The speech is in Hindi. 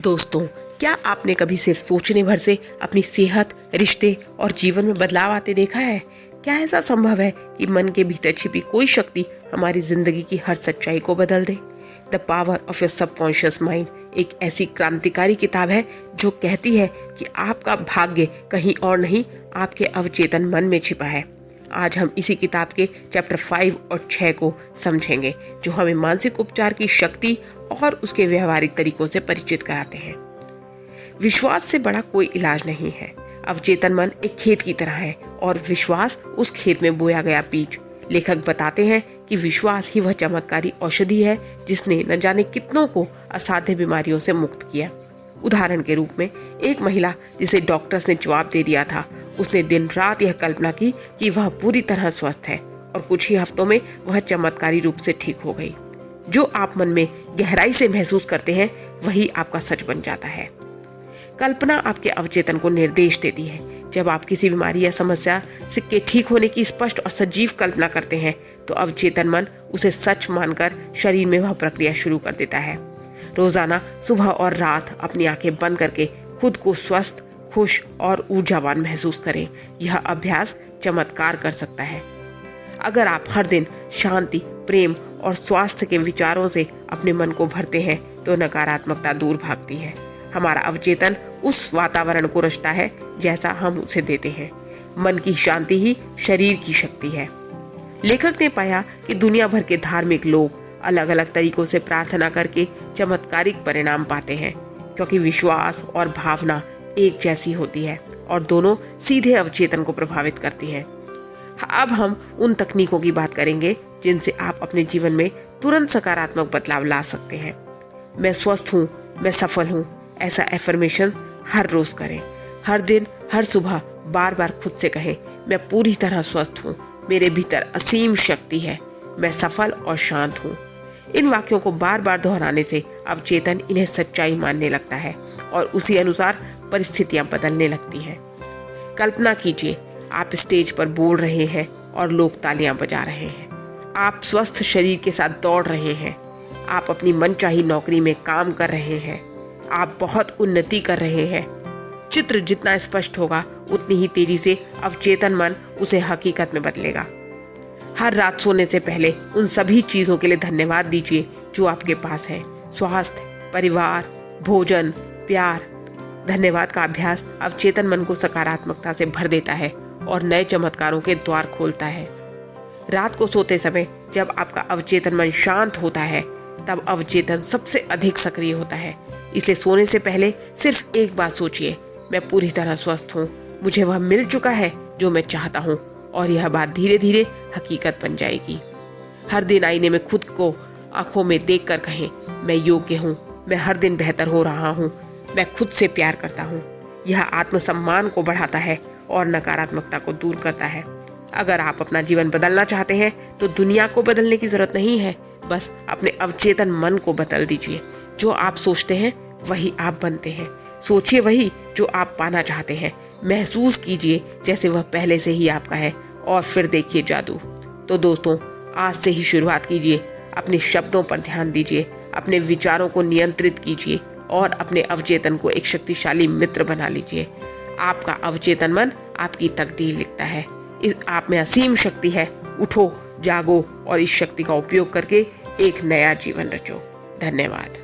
दोस्तों, क्या आपने कभी सिर्फ सोचने भर से अपनी सेहत, रिश्ते और जीवन में बदलाव आते देखा है? क्या ऐसा संभव है कि मन के भीतर छिपी कोई शक्ति हमारी जिंदगी की हर सच्चाई को बदल दे? The power of your subconscious mind एक ऐसी क्रांतिकारी किताब है जो कहती है कि आपका भाग्य कहीं और नहीं, आपके अवचेतन मन में छिपा है। आज हम इसी किताब के चैप्टर 5 और 6 को समझेंगे, जो हमें मानसिक उपचार की शक्ति और उसके व्यवहारिक तरीकों से परिचित कराते हैं। विश्वास से बड़ा कोई इलाज नहीं है। अवचेतन मन एक खेत की तरह है और विश्वास उस खेत में बोया गया बीज। लेखक बताते हैं कि विश्वास ही वह चमत्कारी औषधि है जिसने न जाने कितनों को असाध्य बीमारियों से मुक्त किया। उदाहरण के रूप में, एक महिला जिसे डॉक्टर्स ने जवाब दे दिया था, उसने दिन रात यह कल्पना की कि वह पूरी तरह स्वस्थ है और कुछ ही हफ्तों में वह चमत्कारी रूप से ठीक हो गई। जो आप मन में गहराई से महसूस करते हैं वही आपका सच बन जाता है। कल्पना आपके अवचेतन को निर्देश देती है। जब आप किसी बीमारी या समस्या के ठीक होने की स्पष्ट और सजीव कल्पना करते हैं तो अवचेतन मन उसे सच मानकर शरीर में वह प्रक्रिया शुरू कर देता है। रोजाना सुबह और रात अपनी आंखें बंद करके खुद को स्वस्थ, खुश और ऊर्जावान महसूस करें। यह अभ्यास चमत्कार कर सकता है। अगर आप हर दिन शांति, प्रेम और स्वास्थ्य के विचारों से अपने मन को भरते हैं तो नकारात्मकता दूर भागती है। हमारा अवचेतन उस वातावरण को रचता है जैसा हम उसे देते हैं। मन की शांति ही शरीर की शक्ति है। लेखक ने पाया कि दुनिया भर के धार्मिक लोग अलग अलग तरीकों से प्रार्थना करके चमत्कारिक परिणाम पाते हैं, क्योंकि विश्वास और भावना एक जैसी होती है और दोनों सीधे अवचेतन को प्रभावित करती है। अब हम उन तकनीकों की बात करेंगे जिनसे आप अपने जीवन में तुरंत सकारात्मक बदलाव ला सकते हैं। मैं स्वस्थ हूँ, मैं सफल हूँ, ऐसा एफर्मेशन हर रोज करें। हर दिन, हर सुबह बार बार खुद से कहें, मैं पूरी तरह स्वस्थ हूँ, मेरे भीतर असीम शक्ति है, मैं सफल और शांत हूँ। इन वाक्यों को बार बार दोहराने से अवचेतन इन्हें सच्चाई मानने लगता है और उसी अनुसार परिस्थितियां बदलने लगती हैं। कल्पना कीजिए, आप स्टेज पर बोल रहे हैं और लोग तालियां बजा रहे हैं। आप स्वस्थ शरीर के साथ दौड़ रहे हैं। आप अपनी मनचाही नौकरी में काम कर रहे हैं। आप बहुत उन्नति कर रहे हैं। चित्र जितना स्पष्ट होगा उतनी ही तेजी से अवचेतन मन उसे हकीकत में बदलेगा। हर रात सोने से पहले उन सभी चीजों के लिए धन्यवाद दीजिए जो आपके पास है। स्वास्थ्य, परिवार, भोजन, प्यार। धन्यवाद का अभ्यास अवचेतन मन को सकारात्मकता से भर देता है और नए चमत्कारों के द्वार खोलता है। रात को सोते समय जब आपका अवचेतन मन शांत होता है तब अवचेतन सबसे अधिक सक्रिय होता है। इसलिए सोने से पहले सिर्फ एक बात सोचिए, मैं पूरी तरह स्वस्थ हूँ, मुझे वह मिल चुका है जो मैं चाहता हूँ, और यह बात धीरे धीरे हकीकत बन जाएगी। हर दिन आईने में खुद को आंखों में देखकर कहें, मैं योग्य हूँ, मैं हर दिन बेहतर हो रहा हूँ, मैं खुद से प्यार करता हूँ। यह आत्मसम्मान को बढ़ाता है और नकारात्मकता को दूर करता है। अगर आप अपना जीवन बदलना चाहते हैं तो दुनिया को बदलने की जरूरत नहीं है, बस अपने अवचेतन मन को बदल दीजिए। जो आप सोचते हैं वही आप बनते हैं। सोचिए वही जो आप पाना चाहते हैं। महसूस कीजिए जैसे वह पहले से ही आपका है और फिर देखिए जादू। तो दोस्तों, आज से ही शुरुआत कीजिए। अपने शब्दों पर ध्यान दीजिए, अपने विचारों को नियंत्रित कीजिए और अपने अवचेतन को एक शक्तिशाली मित्र बना लीजिए। आपका अवचेतन मन आपकी तकदीर लिखता है। इस आप में असीम शक्ति है। उठो, जागो और इस शक्ति का उपयोग करके एक नया जीवन रचो। धन्यवाद।